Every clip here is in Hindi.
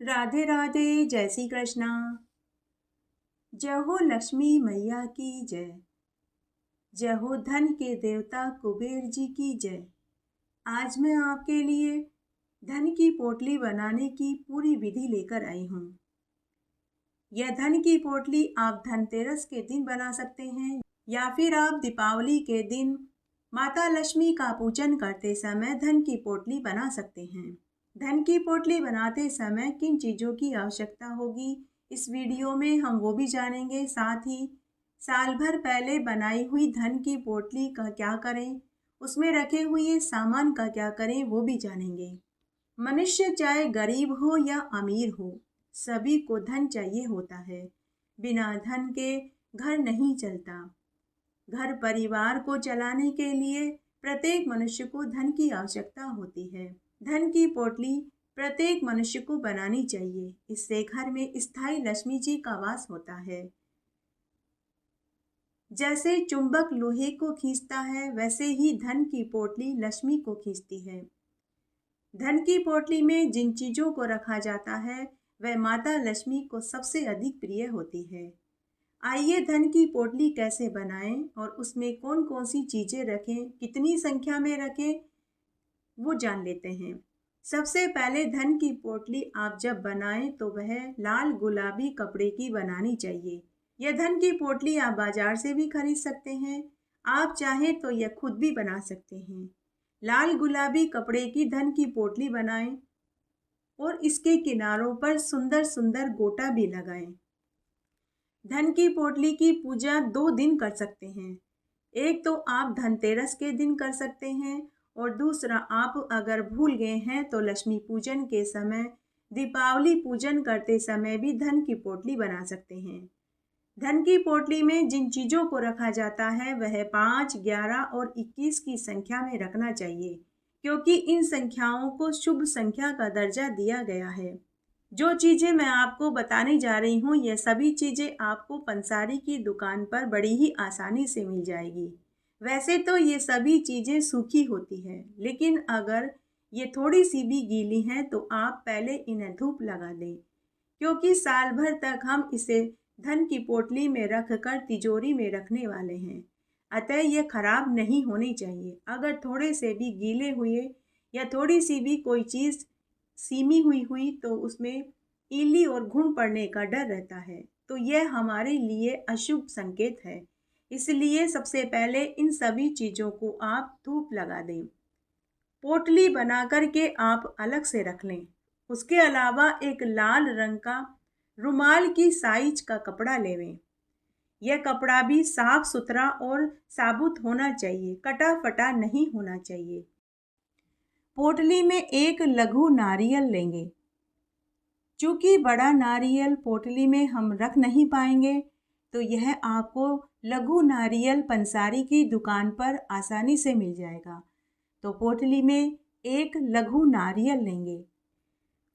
राधे राधे। जय श्री कृष्णा। जय हो लक्ष्मी मैया की जय। जय हो धन के देवता कुबेर जी की जय। आज मैं आपके लिए धन की पोटली बनाने की पूरी विधि लेकर आई हूँ। यह धन की पोटली आप धनतेरस के दिन बना सकते हैं या फिर आप दीपावली के दिन माता लक्ष्मी का पूजन करते समय धन की पोटली बना सकते हैं। धन की पोटली बनाते समय किन चीज़ों की आवश्यकता होगी, इस वीडियो में हम वो भी जानेंगे। साथ ही साल भर पहले बनाई हुई धन की पोटली का क्या करें, उसमें रखे हुए सामान का क्या करें, वो भी जानेंगे। मनुष्य चाहे गरीब हो या अमीर हो, सभी को धन चाहिए होता है। बिना धन के घर नहीं चलता। घर परिवार को चलाने के लिए प्रत्येक मनुष्य को धन की आवश्यकता होती है। धन की पोटली प्रत्येक मनुष्य को बनानी चाहिए। इससे घर में स्थायी लक्ष्मी जी का वास होता है। जैसे चुंबक लोहे को खींचता है, वैसे ही धन की पोटली लक्ष्मी को खींचती है। धन की पोटली में जिन चीजों को रखा जाता है वह माता लक्ष्मी को सबसे अधिक प्रिय होती है। आइए धन की पोटली कैसे बनाएं और उसमें कौन कौन सी चीजें रखें, कितनी संख्या में रखें, वो जान लेते हैं। सबसे पहले धन की पोटली आप जब बनाएं तो वह लाल गुलाबी कपड़े की बनानी चाहिए। यह धन की पोटली आप बाजार से भी खरीद सकते हैं। आप चाहें तो यह खुद भी बना सकते हैं। लाल गुलाबी कपड़े की धन की पोटली बनाएं और इसके किनारों पर सुंदर सुंदर गोटा भी लगाएं। धन की पोटली की पूजा 2 दिन कर सकते हैं। एक तो आप धनतेरस के दिन कर सकते हैं और दूसरा आप अगर भूल गए हैं तो लक्ष्मी पूजन के समय, दीपावली पूजन करते समय भी धन की पोटली बना सकते हैं। धन की पोटली में जिन चीज़ों को रखा जाता है वह 5, 11 और 21 की संख्या में रखना चाहिए, क्योंकि इन संख्याओं को शुभ संख्या का दर्जा दिया गया है। जो चीज़ें मैं आपको बताने जा रही हूँ, यह सभी चीज़ें आपको पंसारी की दुकान पर बड़ी ही आसानी से मिल जाएगी। वैसे तो ये सभी चीज़ें सूखी होती हैं, लेकिन अगर ये थोड़ी सी भी गीली हैं तो आप पहले इन्हें धूप लगा दें, क्योंकि साल भर तक हम इसे धन की पोटली में रख कर तिजोरी में रखने वाले हैं। अतः ये खराब नहीं होनी चाहिए। अगर थोड़े से भी गीले हुए या थोड़ी सी भी कोई चीज़ सीमी हुई तो उसमें इली और घुन पड़ने का डर रहता है, तो यह हमारे लिए अशुभ संकेत है। इसलिए सबसे पहले इन सभी चीज़ों को आप धूप लगा दें। पोटली बना कर के आप अलग से रख लें। उसके अलावा एक लाल रंग का रुमाल की साइज का कपड़ा लेवें। यह कपड़ा भी साफ सुथरा और साबुत होना चाहिए, कटा फटा नहीं होना चाहिए। पोटली में एक लघु नारियल लेंगे। चूँकि बड़ा नारियल पोटली में हम रख नहीं पाएंगे, तो यह आपको लघु नारियल पंसारी की दुकान पर आसानी से मिल जाएगा। तो पोटली में एक लघु नारियल लेंगे।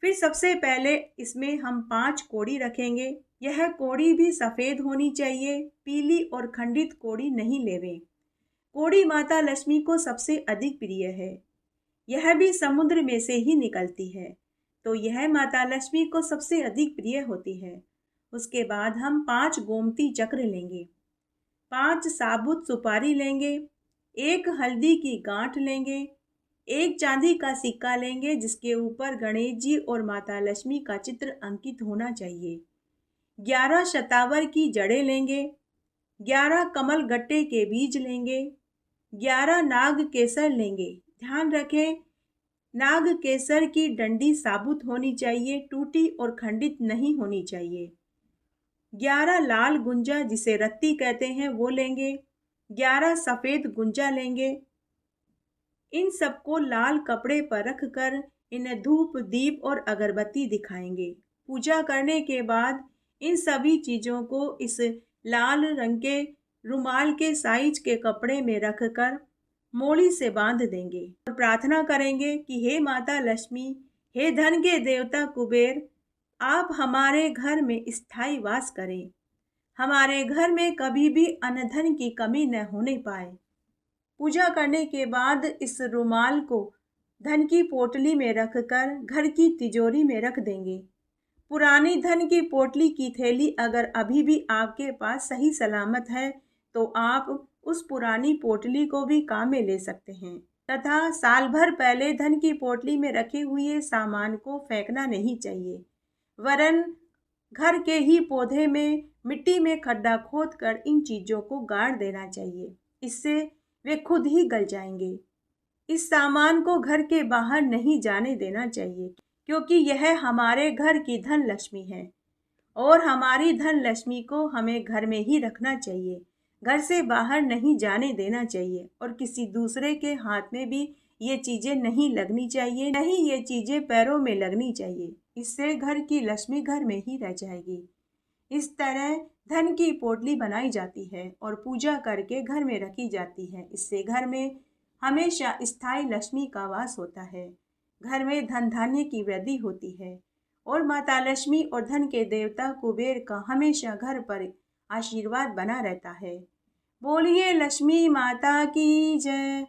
फिर सबसे पहले इसमें हम 5 कोड़ी रखेंगे। यह कोड़ी भी सफ़ेद होनी चाहिए, पीली और खंडित कोड़ी नहीं लेवें। कोड़ी माता लक्ष्मी को सबसे अधिक प्रिय है। यह भी समुद्र में से ही निकलती है, तो यह माता लक्ष्मी को सबसे अधिक प्रिय होती है। उसके बाद हम 5 गोमती चक्र लेंगे, 5 साबुत सुपारी लेंगे, एक हल्दी की गांठ लेंगे, एक चांदी का सिक्का लेंगे जिसके ऊपर गणेश जी और माता लक्ष्मी का चित्र अंकित होना चाहिए। 11 शतावर की जड़ें लेंगे, 11 कमल गट्टे के बीज लेंगे, 11 नाग केसर लेंगे। ध्यान रखें, नाग केसर की डंडी साबुत होनी चाहिए, टूटी और खंडित नहीं होनी चाहिए। 11 लाल गुंजा जिसे रत्ती कहते हैं वो लेंगे, 11 सफ़ेद गुंजा लेंगे। इन सबको लाल कपड़े पर रखकर इन्हें धूप, दीप और अगरबत्ती दिखाएंगे। पूजा करने के बाद इन सभी चीज़ों को इस लाल रंग के रुमाल के साइज के कपड़े में रखकर मोली से बांध देंगे और प्रार्थना करेंगे कि हे माता लक्ष्मी, हे धन के देवता कुबेर, आप हमारे घर में स्थायी वास करें। हमारे घर में कभी भी अन्न धन की कमी न होने पाए। पूजा करने के बाद इस रुमाल को धन की पोटली में रखकर घर की तिजोरी में रख देंगे। पुरानी धन की पोटली की थैली अगर अभी भी आपके पास सही सलामत है तो आप उस पुरानी पोटली को भी काम में ले सकते हैं तथा साल भर पहले धन की पोटली में रखे हुए सामान को फेंकना नहीं चाहिए, वरन घर के ही पौधे में मिट्टी में खड्डा खोदकर इन चीज़ों को गाड़ देना चाहिए। इससे वे खुद ही गल जाएंगे। इस सामान को घर के बाहर नहीं जाने देना चाहिए क्योंकि यह हमारे घर की धन लक्ष्मी है और हमारी धन लक्ष्मी को हमें घर में ही रखना चाहिए। घर से बाहर नहीं जाने देना चाहिए और किसी दूसरे के हाथ में भी ये चीज़ें नहीं लगनी चाहिए, नहीं ये चीज़ें पैरों में लगनी चाहिए। इससे घर की लक्ष्मी घर में ही रह जाएगी। इस तरह धन की पोटली बनाई जाती है और पूजा करके घर में रखी जाती है। इससे घर में हमेशा स्थायी लक्ष्मी का वास होता है, घर में धन धान्य की वृद्धि होती है और माता लक्ष्मी और धन के देवता कुबेर का हमेशा घर पर आशीर्वाद बना रहता है। बोलिए लक्ष्मी माता की जय।